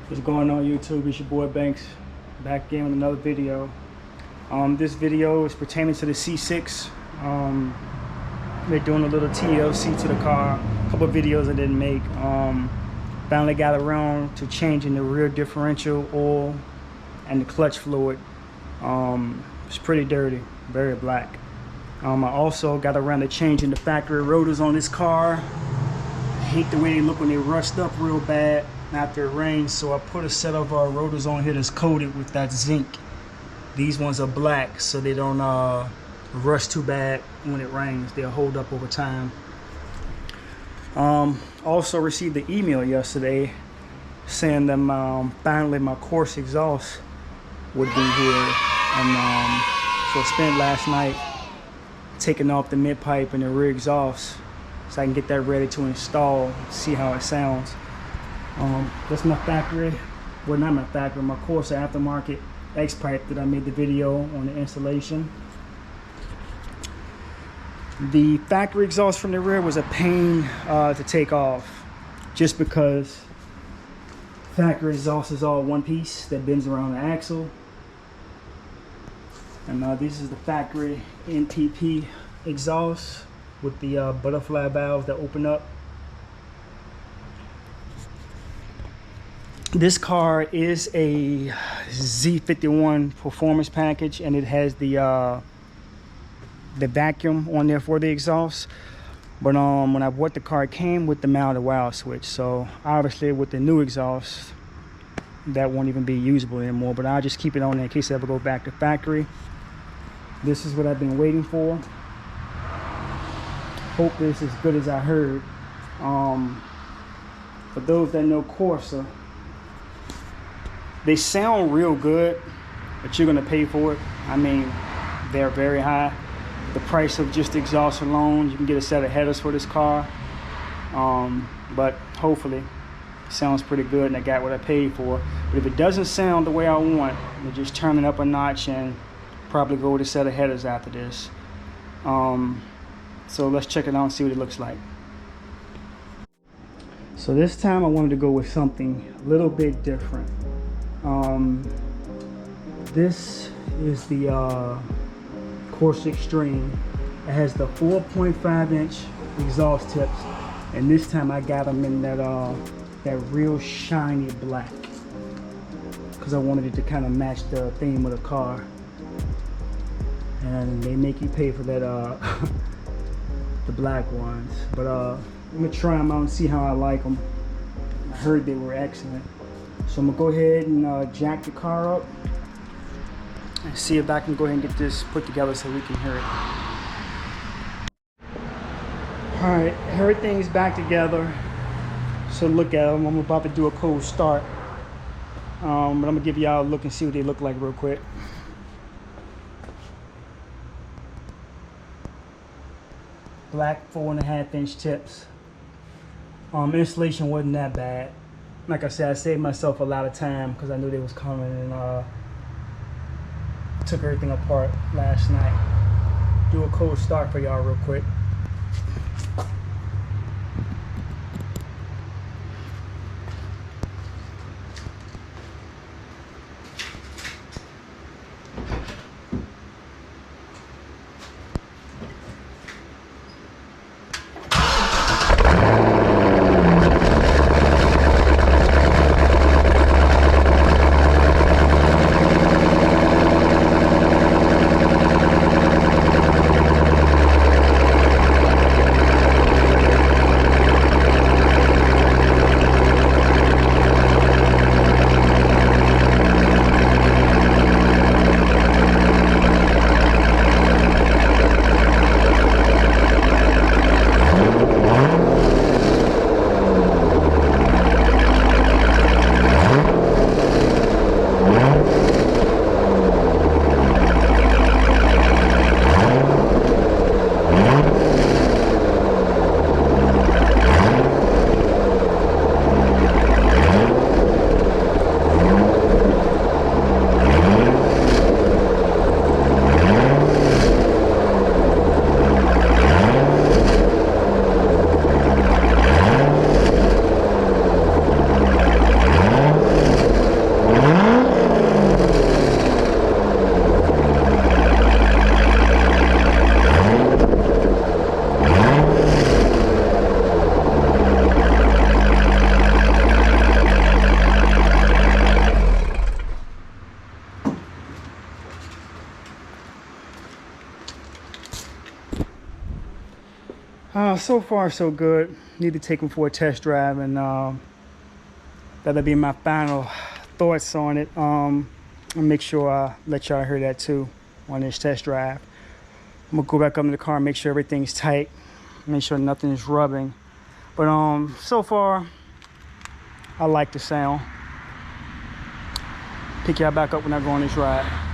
What's going on YouTube? It's your boy Banks back again with another video. This video is pertaining to the C6. They're doing a little TLC to the car. A couple of videos I didn't make. Finally got around to changing the rear differential oil and the clutch fluid. It's pretty dirty, very black. I also got around to changing the factory rotors on this car. I hate the way they look when they rust up real bad after it rains, so I put a set of rotors on here that's coated with that zinc. These ones are black so they don't rust too bad when it rains. They'll hold up over time. Also received an email yesterday saying that finally my Corsa exhaust would be here, and so I spent last night taking off the mid pipe and the rear exhaust so I can get that ready to install, see how it sounds. That's my factory, well, not my factory, my Corsa aftermarket X pipe that I made the video on the installation. The factory exhaust from the rear was a pain to take off, just because factory exhaust is all one piece that bends around the axle. And this is the factory NTP exhaust with the butterfly valves that open up. This car is a Z51 performance package, and it has the vacuum on there for the exhaust. But when I bought the car, it came with the mounted valve switch. So obviously with the new exhaust, that won't even be usable anymore. But I'll just keep it on there in case I ever go back to factory. This is what I've been waiting for. Hope this is as good as I heard. For those that know Corsa, they sound real good, but you're gonna pay for it. I mean, they're very high. The price of just the exhaust alone, you can get a set of headers for this car. But hopefully it sounds pretty good and I got what I paid for. But if it doesn't sound the way I want, we'll just turn it up a notch and probably go with a set of headers after this. So let's check it out and see what it looks like. So this time I wanted to go with something a little bit different. This is the Corsa Xtreme. It has the 4.5-inch exhaust tips, and this time I got them in that real shiny black because I wanted it to kind of match the theme of the car. And they make you pay for that the black ones, but I'm gonna try them out and see how I like them. I heard they were excellent. So I'm gonna go ahead and jack the car up and see if I can go ahead and get this put together so we can hear it. All right, everything's back together. So look at them. I'm about to do a cold start, but I'm gonna give y'all a look and see what they look like real quick. Black 4.5-inch tips. Installation wasn't that bad. Like I said, I saved myself a lot of time because I knew they was coming, and took everything apart last night. Do a cold start for y'all real quick. So far so good. Need to take them for a test drive, and that'll be my final thoughts on it. I'll make sure I let y'all hear that too on this test drive. I'm gonna go back up in the car and make sure everything's tight, make sure nothing is rubbing. But so far I like the sound. Pick y'all back up when I go on this ride.